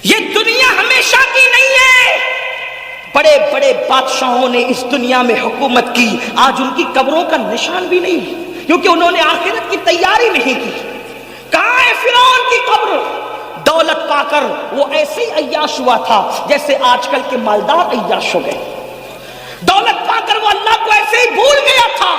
یہ دنیا ہمیشہ کی نہیں ہے. بڑے بڑے بادشاہوں نے اس دنیا میں حکومت کی، آج ان کی قبروں کا نشان بھی نہیں، کیونکہ انہوں نے آخرت کی تیاری نہیں کی. کہاں ہے فرعون کی قبر؟ دولت پا کر وہ ایسے ہی عیاش ہوا تھا جیسے آج کل کے مالدار عیاش ہو گئے. دولت پا کر وہ اللہ کو ایسے ہی بھول گیا تھا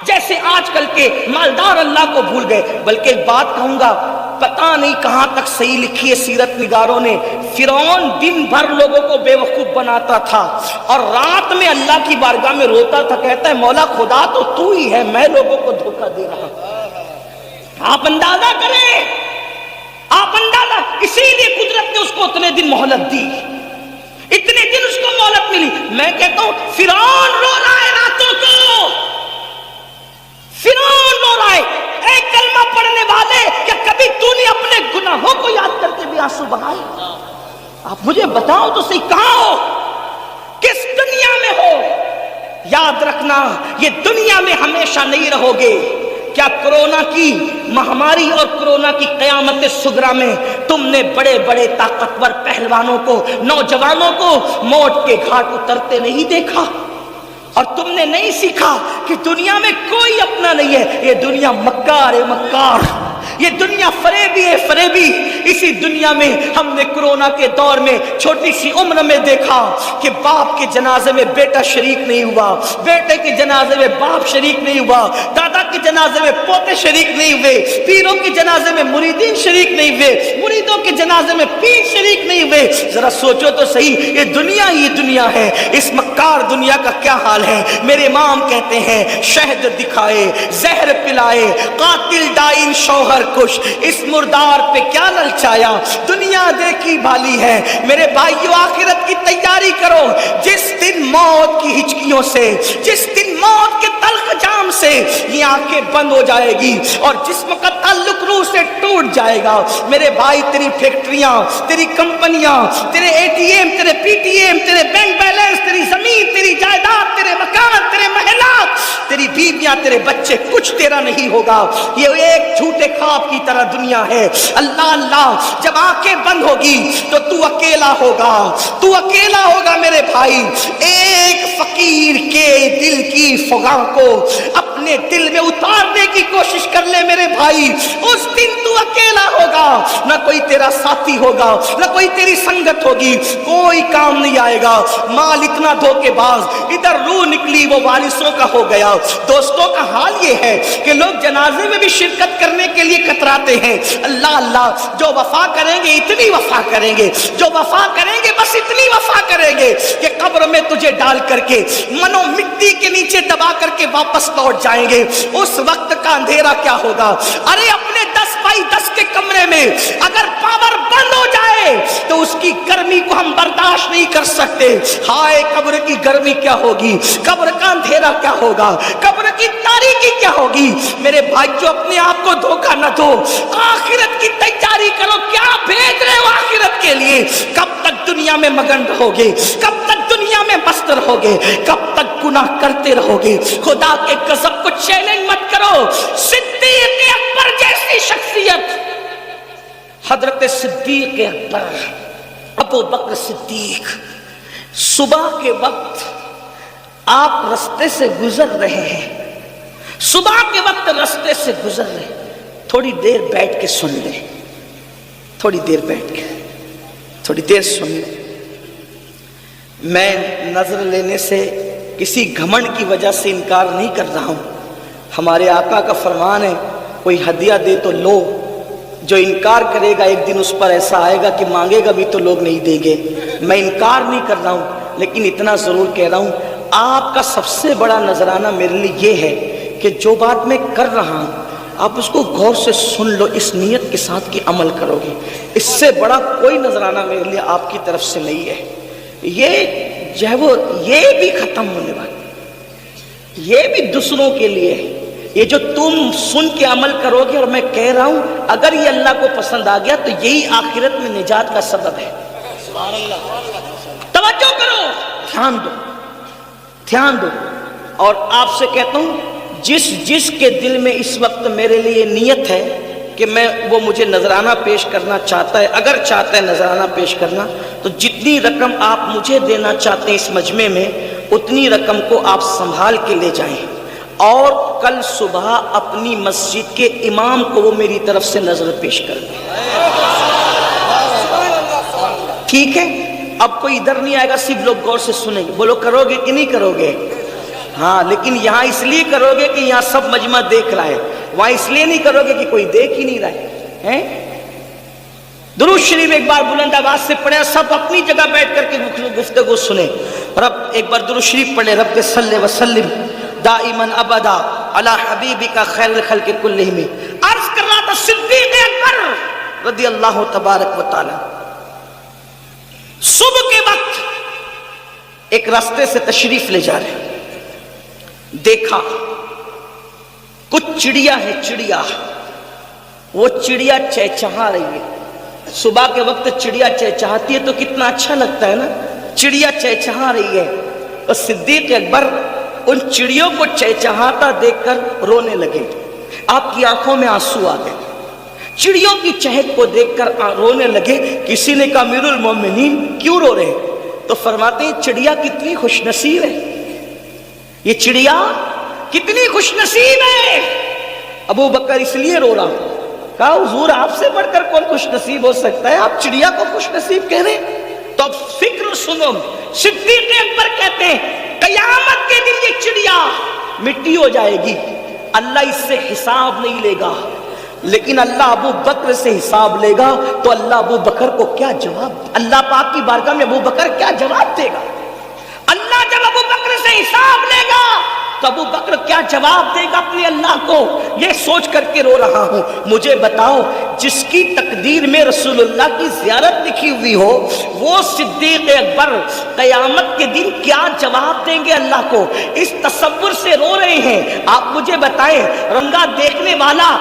جیسے آج کل کے مالدار اللہ کو بھول گئے. بلکہ ایک بات کہوں گا، پتہ نہیں کہاں تک صحیح لکھی ہے سیرت نگاروں نے، فرعون دن بھر لوگوں کو بے وقوف بناتا تھا اور رات میں اللہ کی بارگاہ میں روتا تھا، کہتا ہے مولا خدا تو ہی ہے، میں لوگوں کو دھوکہ دے رہا ہوں. آپ اندازہ کریں، آپ اندازہ، اسی لیے قدرت نے اس کو اتنے دن مہلت دی، اتنے دن اس کو مہلت ملی. میں کہتا ہوں فرعون رو رہا ہے راتوں کو، فرعون رو رہا ہے. اے کلمہ پڑھنے والے، کیا کبھی تو نے اپنے گناہوں کو یاد کر کے بھی آنسو بہائے؟ آپ مجھے بتاؤ تو صحیح، کہاں ہو، کس دنیا میں ہو؟ یاد رکھنا یہ دنیا میں ہمیشہ نہیں رہو گے. کیا کرونا کی مہاماری اور کرونا کی قیامت صغریٰ میں تم نے بڑے بڑے طاقتور پہلوانوں کو، نوجوانوں کو موت کے گھاٹ اترتے نہیں دیکھا؟ اور تم نے نہیں سیکھا کہ دنیا میں کوئی اپنا نہیں ہے، یہ دنیا مکار ہے، مکار، یہ دنیا فریبی ہے، فریبی. اسی دنیا میں ہم نے کرونا کے دور میں چھوٹی سی عمر میں دیکھا کہ باپ کے جنازے میں بیٹا شریک نہیں ہوا، بیٹے کے جنازے میں باپ شریک نہیں ہوا، دادا کے جنازے میں پوتے شریک نہیں ہوئے، پیروں کے جنازے میں مریدین شریک نہیں ہوئے، مریدوں کے جنازے میں پیر شریک نہیں ہوئے. ذرا سوچو تو صحیح، یہ دنیا ہی دنیا ہے. اس مکار دنیا کا کیا حال ہے؟ میرے امام کہتے ہیں شہد دکھائے، زہر پلائے، قاتل ڈائن شوہر کش، اس مردار پہ کیا للچایا، دنیا دیکھی بھالی ہے. میرے بھائیو آخرت کی تیاری کرو. جس دن موت کی ہچکیوں سے، جس دن موت کے تلخ جام سے یہ آنکھیں بند ہو جائے گی اور جسم کا تعلق روح سے ٹوٹ جائے گا، میرے بھائی تیری فیکٹریاں، تیری کمپنیاں، تیرے اے ٹی ایم، تیرے پی ٹی ایم، تیرے بینک بیلنس، تیری زمین، تیری جائیداد، تیرے مکان، تیرے محلات، تیری بیویاں، تیرے بچے، کچھ تیرا نہیں ہوگا. یہ ایک جھوٹے خواب کی طرح دنیا ہے. اللہ اللہ، جب آنکھیں بند ہوگی تو اکیلا ہوگا، تو اکیلا ہوگا میرے بھائی. ایک فقیر کے دل کی فغاں کو اپنے دل میں اتارنے کی کوشش کر لے میرے بھائی، اس دن تو اکیلا ہوگا، نہ کوئی تیرا ساتھی ہوگا، نہ کوئی تیری سنگت ہوگی، کوئی کام نہیں آئے گا. مال اتنا دھوکے باز، ادھر روح نکلی وہ وارثوں کا ہو گیا. دوستوں کا حال یہ ہے کہ لوگ جنازے میں بھی شرکت کرنے کے لیے کتراتے ہیں. اللہ اللہ، جو وفا کریں گے اتنی وفا کریں گے، جو وفا کریں گے بس اتنی وفا کریں گے کہ قبر میں تجھے ڈال کر کے منو مٹی کے نیچے دبا کر کے واپس لوٹ جائیں گے. اس وقت کا اندھیرا کیا ہوگا؟ ارے اپنے 10x10 کے کمرے میں اگر پاور بند ہو جائے تو اس کی گرمی کو ہم برداشت نہیں کر سکتے. ہائے قبر کی گرمی کیا ہوگی، قبر کا اندھیرا کیا ہوگا، قبر کی تاریکی کیا ہوگی. میرے بھائیو اپنے آپ کو دھوکہ نہ دو، آخرت کی تیاری کرو. کیا بھیج رہے ہو آخرت کے لیے؟ کب تک دنیا میں مگن رہو گے؟ کب تک دنیا میں مست رہو گے؟ کب تک گناہ کرتے رہو گے؟ خدا کے غضب کو چیلنج مت کرو. صدیق اکبر جیسی شخصیت، حضرت صدیق اکبر، ابو بکر صدیق، صبح کے وقت آپ رستے سے گزر رہے ہیں، صبح کے وقت رستے سے گزر رہے ہیں. تھوڑی دیر بیٹھ کے سن لیں، تھوڑی دیر بیٹھ کے، تھوڑی دیر سن لیں. میں نظر لینے سے کسی گھمنڈ کی وجہ سے انکار نہیں کر رہا ہوں. ہمارے آقا کا فرمان ہے کوئی ہدیہ دے تو لو، جو انکار کرے گا ایک دن اس پر ایسا آئے گا کہ مانگے گا بھی تو لوگ نہیں دیں گے. میں انکار نہیں کر رہا ہوں، لیکن اتنا ضرور کہہ رہا ہوں آپ کا سب سے بڑا نذرانہ میرے لیے یہ ہے کہ جو بات میں کر رہا ہوں آپ اس کو غور سے سن لو، اس نیت کے ساتھ کہ عمل کرو گے. اس سے بڑا کوئی نذرانہ میرے لیے آپ کی طرف سے نہیں ہے. یہ جو ہے وہ یہ بھی ختم ہونے والا، یہ بھی دوسروں کے لیے ہے. یہ جو تم سن کے عمل کرو گے، اور میں کہہ رہا ہوں اگر یہ اللہ کو پسند آ گیا تو یہی آخرت میں نجات کا سبب ہے. توجہ کرو، دھیان دو، دھیان دو. اور آپ سے کہتا ہوں جس کے دل میں اس وقت میرے لیے نیت ہے کہ میں وہ مجھے نذرانہ پیش کرنا چاہتا ہے، اگر چاہتا ہے نذرانہ پیش کرنا تو جتنی رقم آپ مجھے دینا چاہتے ہیں اس مجمع میں اتنی رقم کو آپ سنبھال کے لے جائیں، اور کل صبح اپنی مسجد کے امام کو وہ میری طرف سے نظر پیش کر دیں۔ ٹھیک ہے؟ اب کوئی ادھر نہیں آئے گا، صرف لوگ غور سے سنیں گے، بولو کرو گے کہ نہیں کرو گے؟ ہاں، لیکن یہاں اس لیے کرو گے کہ یہاں سب مجمع دیکھ رہا ہے، وہاں اس لیے نہیں کرو گے کہ کوئی دیکھ ہی نہیں رہا ہے۔ درود شریف ایک بار بلند آواز سے پڑھیں، سب اپنی جگہ بیٹھ کر کے گفتگو سنیں، اور اب ایک بار درود شریف پڑھیں، رب صلی وسلم دائما ابدا علی حبیبک خیر الخلق کلہم۔ عرض کر رہا تھا صدیق اکبر رضی اللہ تبارک و تعالی صبح کے وقت ایک راستے سے تشریف لے جا رہے، دیکھا کچھ چڑیا ہے، چڑیا، وہ چڑیا چہچہا رہی ہے۔ صبح کے وقت چڑیا چہچہاتی ہے تو کتنا اچھا لگتا ہے نا، چڑیا چہچہا رہی ہے۔ اور صدیق اکبر ان چڑیوں کو چہچہاتا دیکھ کر رونے لگے، آپ کی آنکھوں میں آنسو آ گئے، چڑیوں کی چہک کو دیکھ کر رونے لگے۔ کسی نے کہا امیر المومنین کیوں رو رہے ہیں؟ تو فرماتے ہیں چڑیا کتنی خوش نصیب ہے، یہ چڑیا کتنی خوش نصیب ہے۔ ابو بکر اس لیے رو رہا ہوں، کہا حضور آپ سے بڑھ کر کون خوش نصیب ہو سکتا ہے، آپ چڑیا کو خوش نصیب کہہ رہے ہیں؟ تو اب فکر سنو، صدیق اکبر کہتے ہیں قیامت کے دن یہ چڑیا مٹی ہو جائے گی، اللہ اس سے حساب نہیں لے گا، لیکن اللہ ابو بکر سے حساب لے گا۔ تو اللہ ابو بکر کو کیا جواب، اللہ پاک کی بارگاہ میں ابو بکر کیا جواب دے گا؟ اللہ جب ابو بکر سے حساب لے گا تو ابو بکر کیا جواب دے گا اپنے اللہ کو؟ یہ سوچ کر کے رو رہا ہوں۔ مجھے بتاؤ، جس کی تقدیر میں رسول اللہ کی زیارت لکھی ہوئی ہو، وہ صدیق اکبر قیامت کے دن کیا جواب دیں گے اللہ کو؟ اس تصور سے رو رہے ہیں۔ آپ مجھے بتائیں، رنگا دیکھنے والا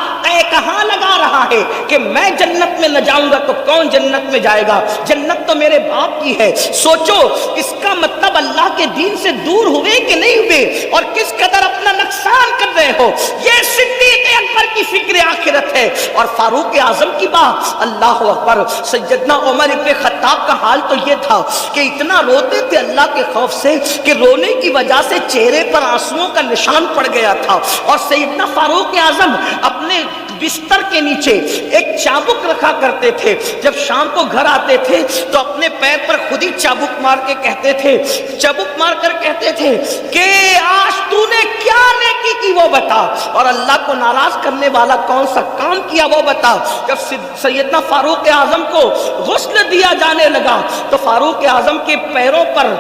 کہاں لگا رہا ہے کہ میں جنت میں نہ جاؤں گا تو کون جنت میں جائے گا؟ جنت تو میرے باپ کی ہے۔ سوچو، اس کا مطلب اللہ کے دین سے دور ہوئے کہ نہیں ہوئے، اور کس قدر اپنا نقصان کر رہے ہو۔ یہ صدیق اکبر کی فکر آخرت ہے۔ اور فاروق اعظم کی بات، اللہ اکبر، سیدنا عمر ابن خطاب کا حال تو یہ تھا کہ اتنا روتے تھے اللہ کے خوف سے کہ رونے کی وجہ سے چہرے پر آنسوؤں کا نشان پڑ گیا تھا۔ اور سیدنا فاروق اعظم اپنے بستر کے نیچے ایک چابک رکھا کرتے تھے، جب شام کو گھر آتے تھے تو اپنے پیر پر خود ہی چابک مار کے کہتے تھے، چابک مار کر کہتے تھے کہ آج تو نے کیا نیکی کی وہ بتا، اور اللہ کو ناراض کرنے والا کون سا کام کیا وہ بتا۔ جب سیدنا فاروق اعظم کو غسل دیا جانے لگا تو فاروق اعظم کے پیروں پر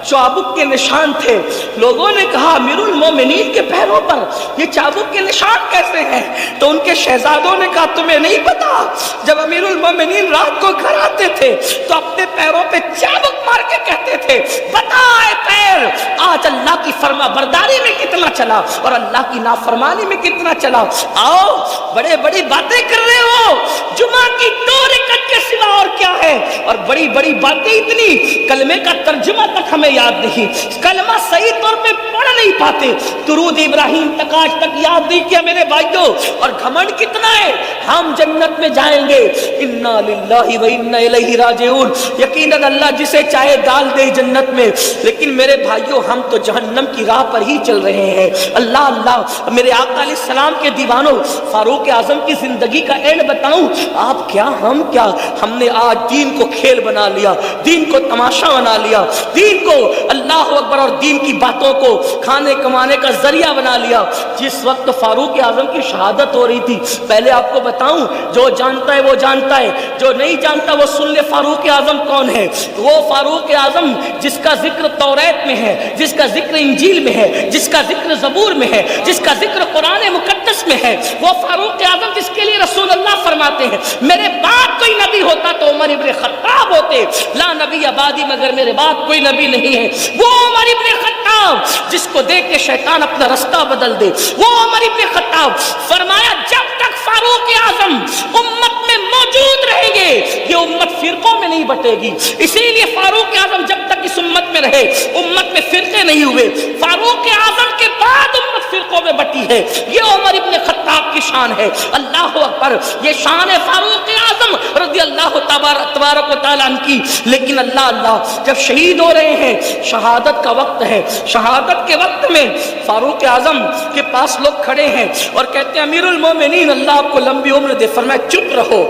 چابک کے نشان تھے۔ لوگوں نے کہا امیر المومنین کے پیروں پر یہ چابک کے نشان کیسے ہیں؟ تو ان کے شہزادوں نے کہا تمہیں نہیں پتا، جب امیر المومنین رات کو گھر آتے تھے تو اپنے پیروں پہ چابک مار کے کہتے تھے بتا اے پیر آج اللہ کی فرما برداری میں کتنا چلا اور اللہ کی نافرمانی میں کتنا چلا۔ آؤ، بڑے بڑی باتیں کر رہے ہو، جمعہ کی 2 رکعت کے سوا اور کیا ہے؟ اور بڑی بڑی باتیں اتنی، کلمے کا ترجمہ تک ہمیں یاد نہیں، کلمہ صحیح طور پہ پڑھ نہیں پاتے، درود ابراہیم تک آج تک یاد نہیں کیا میرے بھائیوں۔ اور گھمنڈ کتنا ہے، ہم جنت میں جائیں گے، انا للہ و انا الیہ راجعون، یقیناً اللہ جسے چاہے ڈال دے جنت میں، لیکن میرے بھائیوں ہم تو جہنم کی راہ پر ہی چل رہے ہیں۔ اللہ اللہ، میرے آقا علیہ السلام کے دیوانوں، فاروق اعظم کی زندگی کا اینڈ بتاؤں، آپ کیا ہم کیا، ہم نے آج دین کو کھیل بنا لیا، دین کو تماشا بنا لیا، دین کو اللہ اکبر اور دین کی باتوں کو کھانے کمانے کا ذریعہ بنا لیا۔ جس وقت فاروق اعظم کی شہادت ہو رہی تھی، پہلے آپ کو بتاؤں، جو جانتا ہے وہ جانتا ہے، جو نہیں جانتا وہ سن لے فاروق اعظم کون ہے۔ وہ فاروق اعظم جس کا ذکر توریت میں ہے، جس کا ذکر انجیل میں ہے، جس کا ذکر زبور میں ہے، جس کا ذکر قرآن مقدس میں ہے، وہ فاروق اعظم جس کے لیے رسول اللہ فرماتے ہیں میرے بعد کوئی نبی ہوتا تو عمر ابن خطاب ہوتے، لا نبی بعدی مگر میرے بعد کوئی نبی نہیں ہے۔ وہ عمر ابن خطاب جس کو دیکھ کے شیطان اپنا رستہ بدل دے، وہ عمر ابن خطاب فرمایا جب تک فاروق اعظم امت میں موجود رہیں گے یہ امت فرقوں میں نہیں بٹے گی، اسی لیے فاروق اعظم جب تک اس امت میں رہے, امت میں فرقے نہیں ہوئے. فاروق اعظم کے بعد امت فرقوں میں بٹی ہے. یہ عمر ابن خطاب کی شان ہے. اللہ اکبر, یہ شان ہے فاروق اعظم رضی اللہ تبارک و تعالیٰ عنہ کی. لیکن اللہ جب شہید ہو رہے ہیں, شہادت کا وقت ہے, شہادت کے وقت میں فاروق اعظم کے پاس لوگ کھڑے ہیں اور کہتے ہیں امیر المومنین اللہ آپ کو لمبی عمر دے. فرمایا چپ رہو,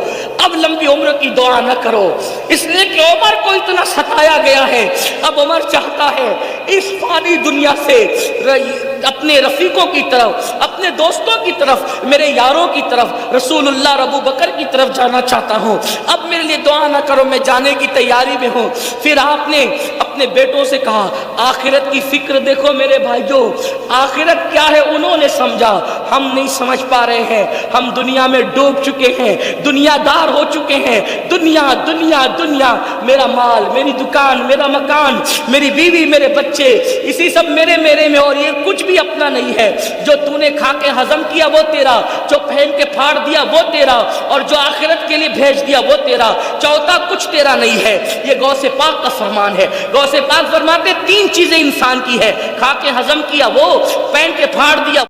اب لمبی عمر کی دعا نہ کرو, اس لیے کہ عمر کو اتنا ستایا گیا ہے. اب عمر چاہتا ہے اس فانی دنیا سے اپنے رفیقوں کی طرف, اپنے دوستوں کی طرف, میرے یاروں کی طرف, رسول اللہ ابو بکر کی طرف جانا چاہتا ہوں. اب میرے لیے دعا نہ کرو, میں جانے کی تیاری میں ہوں. پھر آپ نے اپنے بیٹوں سے کہا آخرت کی فکر دیکھو میرے بھائیوں, آخرت کیا ہے انہوں نے سمجھا, ہم نہیں سمجھ پا رہے ہیں. ہم دنیا میں ڈوب چکے ہیں, دنیا دار ہو چکے ہیں. دنیا دنیا دنیا, میرا مال, میری دکان, میرا مکان, میری بیوی, میرے بچے, اسی سب میرے میں, اور یہ کچھ بھی اپنا نہیں ہے. جو تو نے کھا کے ہضم کیا وہ تیرا, جو پہن کے پھاڑ دیا وہ تیرا, اور جو آخرت کے لیے بھیج دیا وہ تیرا. چوتھا کچھ تیرا نہیں ہے. یہ غوث پاک کا فرمان ہے. غوث پاک فرماتے تین چیزیں انسان کی ہے, کھا کے ہضم کیا وہ, پہن کے پھاڑ دیا